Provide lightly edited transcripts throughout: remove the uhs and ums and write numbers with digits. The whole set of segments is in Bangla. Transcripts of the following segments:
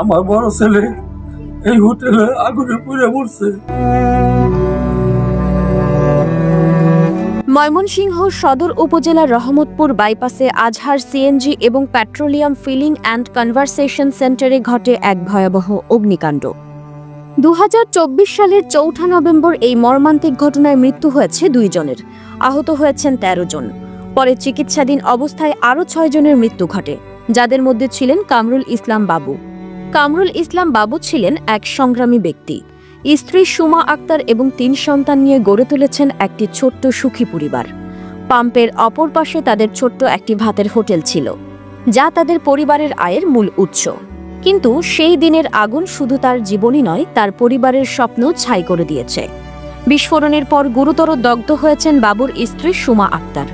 আমার বড় ছেলে এই হোটেলে আগুনে পুড়ে মরছে। ময়মনসিংহ সদর উপজেলার রহমতপুর বাইপাসে আজহার সিএনজি এবং পেট্রোলিয়াম ফিলিং অ্যান্ড কনভারসেশন সেন্টারে ঘটে এক ভয়াবহ অগ্নিকাণ্ড। ২০২৪ সালের ৪ নভেম্বর এই মর্মান্তিক ঘটনায় মৃত্যু হয়েছে ২ জনের, আহত হয়েছেন ১৩ জন। পরে চিকিৎসাধীন অবস্থায় আরও ৬ জনের মৃত্যু ঘটে, যাদের মধ্যে ছিলেন কামরুল ইসলাম বাবু। কামরুল ইসলাম বাবু ছিলেন এক সংগ্রামী ব্যক্তি। স্ত্রী সুমা আক্তার এবং ৩ সন্তান নিয়ে গড়ে তুলেছেন একটি ছোট্ট সুখী পরিবার। পাম্পের অপর পাশে তাদের ছোট্ট একটি ভাতের হোটেল ছিল, যা তাদের পরিবারের আয়ের মূল উৎস। কিন্তু সেই দিনের আগুন শুধু তার জীবনই নয়, তার পরিবারের স্বপ্ন ছাই করে দিয়েছে। বিস্ফোরণের পর গুরুতর দগ্ধ হয়েছেন বাবুর স্ত্রী সুমা আক্তার।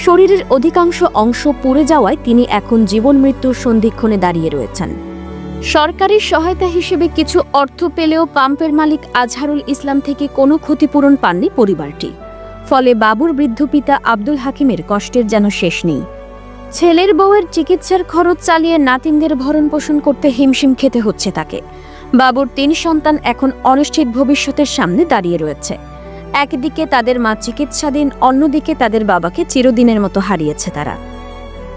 শরীরের অধিকাংশ অংশ পুড়ে যাওয়ায় তিনি এখন জীবন মৃত্যুর সন্ধিক্ষণে দাঁড়িয়ে রয়েছেন। সরকারি সহায়তা হিসেবে কিছু অর্থ পেলেও পাম্পের মালিক আজহারুল ইসলাম থেকে কোনো ক্ষতিপূরণ পাননি পরিবারটি। ফলে বাবুর বৃদ্ধ পিতা আব্দুল হাকিমের কষ্টের যেন শেষ নেই। ছেলের বউয়ের চিকিৎসার খরচ চালিয়ে নাতিনদের ভরণ পোষণ করতে হিমশিম খেতে হচ্ছে তাকে। বাবুর ৩ সন্তান এখন অনিশ্চিত ভবিষ্যতের সামনে দাঁড়িয়ে রয়েছে। একদিকে তাদের মা চিকিৎসাধীন, অন্যদিকে তাদের বাবাকে চিরদিনের মতো হারিয়েছে তারা।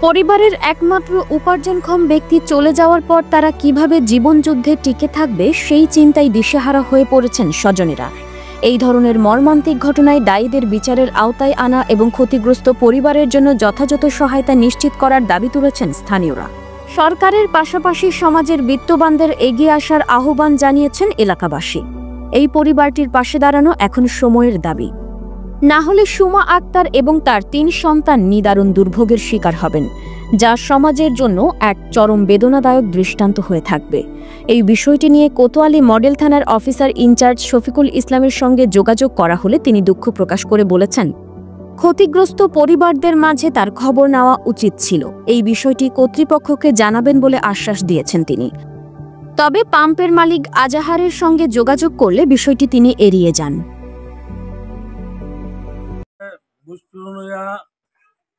পরিবারের একমাত্র উপার্জনক্ষম ব্যক্তি চলে যাওয়ার পর তারা কিভাবে জীবনযুদ্ধে টিকে থাকবে সেই চিন্তায় দিশেহারা হয়ে পড়েছেন স্বজনেরা। এই ধরনের মর্মান্তিক ঘটনায় দায়ীদের বিচারের আওতায় আনা এবং ক্ষতিগ্রস্ত পরিবারের জন্য যথাযথ সহায়তা নিশ্চিত করার দাবি তুলেছেন স্থানীয়রা। সরকারের পাশাপাশি সমাজের বিত্তবানদের এগিয়ে আসার আহ্বান জানিয়েছেন এলাকাবাসী। এই পরিবারটির পাশে দাঁড়ানো এখন সময়ের দাবি। না হলে সুমা আক্তার এবং তার ৩ সন্তান নিদারুণ দুর্ভোগের শিকার হবেন, যা সমাজের জন্য এক চরম বেদনাদায়ক দৃষ্টান্ত হয়ে থাকবে। এই বিষয়টি নিয়ে কোতোয়ালি মডেল থানার অফিসার ইনচার্জ শফিকুল ইসলামের সঙ্গে যোগাযোগ করা হলে তিনি দুঃখ প্রকাশ করে বলেছেন, ক্ষতিগ্রস্ত পরিবারদের মাঝে তার খবর নেওয়া উচিত ছিল। এই বিষয়টি কর্তৃপক্ষকে জানাবেন বলে আশ্বাস দিয়েছেন তিনি। তবে পাম্পের মালিক আজাহারের সঙ্গে যোগাযোগ করলে বিষয়টি তিনি এড়িয়ে যান।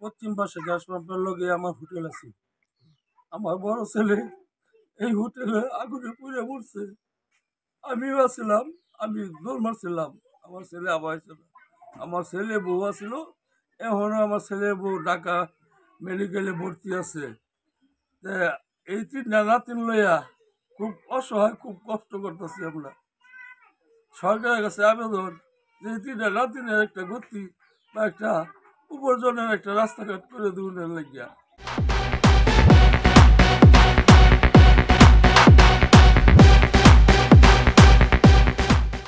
পশ্চিম পাশে গ্যাস পাম্পের লগে আমার হোটেল আছে। আমার বড় ছেলে এই হোটেলে আগুনে পুড়ে মরছে। আমিও আছিলাম, আমি দৌড় মারছিলাম। আমার ছেলে আবার ছিল, আমার ছেলে বউ আছিল। এখনো আমার ছেলে বউ ঢাকা মেডিকেলে ভর্তি আছে। এই 3টা নাতিন লইয়া খুব অসহায়, খুব কষ্ট করতেছি আমরা। সরকারের কাছে আবেদন যে 3টা নাতিনের একটা গতি বা একটা উপার্জনের একটা রাস্তাঘাট করে দেওয়ার লাগিয়া।